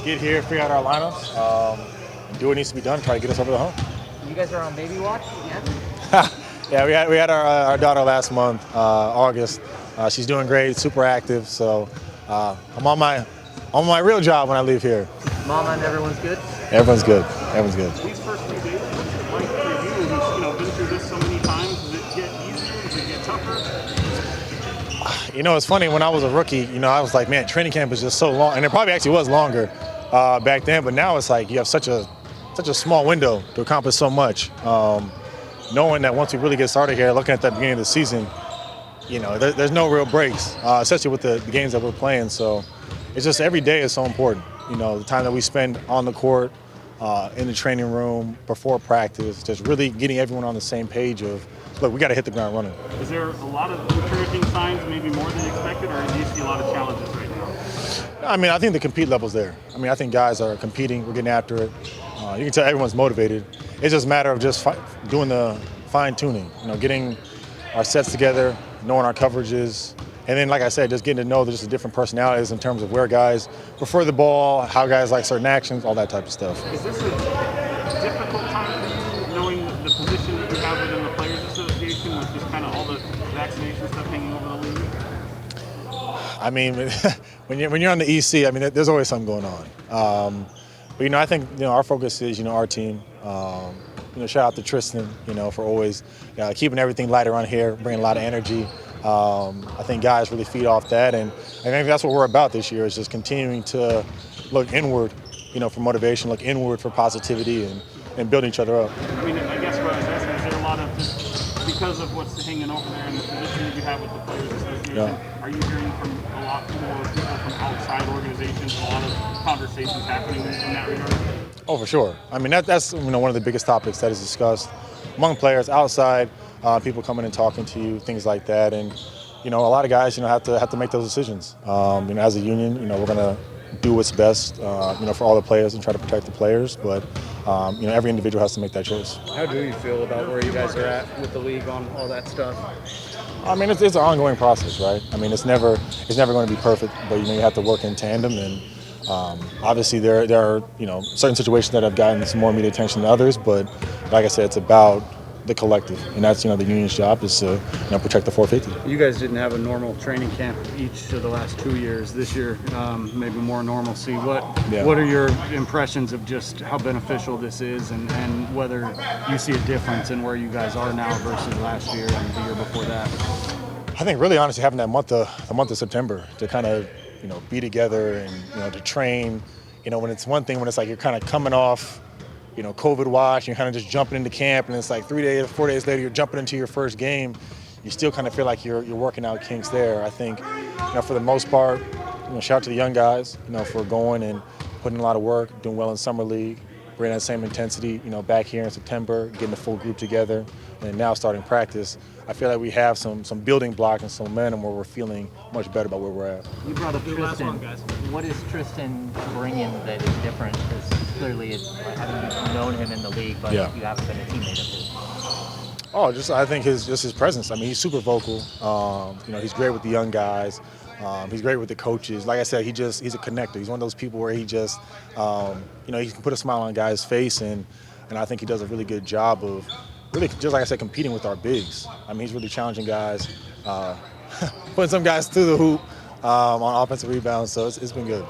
get here, figure out our lineups, do what needs to be done, try to get us over the hump. You guys are on baby watch again? Yeah, we had our daughter last month, August. She's doing great, super active. So I'm on my real job when I leave here. Mama and everyone's good? Everyone's good. Everyone's good. These first 2 days, what's it like for you? Who's been through this so many times? Does it get easier? Does it get tougher? It's funny, when I was a rookie, I was like, man, training camp is just so long. And it probably actually was longer back then, but now it's like you have such a small window to accomplish so much. Knowing that once we really get started here, looking at the beginning of the season, there's no real breaks, especially with the games that we're playing. So it's just every day is so important. The time that we spend on the court, in the training room, before practice, just really getting everyone on the same page of, look, we got to hit the ground running. Is there a lot of encouraging signs, maybe more than expected, or do you see a lot of challenges right now? I think the compete level's there. I think guys are competing, we're getting after it. You can tell everyone's motivated. It's just a matter of just doing the fine-tuning, getting our sets together, knowing our coverages, and then, like I said, just getting to know just the different personalities in terms of where guys prefer the ball, how guys like certain actions, all that type of stuff. Is this a difficult time for you, knowing the position that you have within the Players Association with just kind of all the vaccination stuff hanging over the league? When you're on the EC, there's always something going on. But I think our focus is our team. Shout out to Tristan, for always keeping everything light around here, bringing a lot of energy. I think guys really feed off that, and I think that's what we're about this year, is just continuing to look inward, for motivation, look inward for positivity, and build each other up. I guess what I was asking, is there a lot of, just because of what's hanging over there and the position that you have with the Players Association, are you hearing from a lot more people from outside organizations, a lot of conversations happening in that regard? Oh, for sure. That's one of the biggest topics that is discussed among players, outside, people coming and talking to you, things like that. And, a lot of guys, have to make those decisions. As a union, we're going to do what's best, for all the players and try to protect the players. But, every individual has to make that choice. How do you feel about where you guys are at with the league on all that stuff? It's an ongoing process, right? It's never going to be perfect, but, you have to work in tandem. And obviously there are, certain situations that have gotten some more media attention than others. But, like I said, it's about the collective, and that's the union's job is to protect the 450. You guys didn't have a normal training camp each of the last 2 years. This year, maybe more normalcy. What are your impressions of just how beneficial this is, and whether you see a difference in where you guys are now versus last year and the year before that? I think really honestly having that month of September to kind of be together and to train. When it's one thing when it's like you're kind of coming off COVID watch, you're kind of just jumping into camp, and it's like 3 days, 4 days later, you're jumping into your first game. You still kind of feel like you're working out kinks there. I think, for the most part, shout out to the young guys, for going and putting in a lot of work, doing well in summer league, bringing that same intensity, back here in September, getting the full group together, and now starting practice. I feel like we have some building blocks and some momentum where we're feeling much better about where we're at. You brought up Tristan. What is Tristan bringing that is different? Because clearly, having known him in the league, but you haven't been a teammate of his. I think his presence. He's super vocal. He's great with the young guys. He's great with the coaches. Like I said, he's a connector. He's one of those people where he just, he can put a smile on a guy's face, and I think he does a really good job of really, just like I said, competing with our bigs. He's really challenging guys, putting some guys through the hoop on offensive rebounds. So it's been good.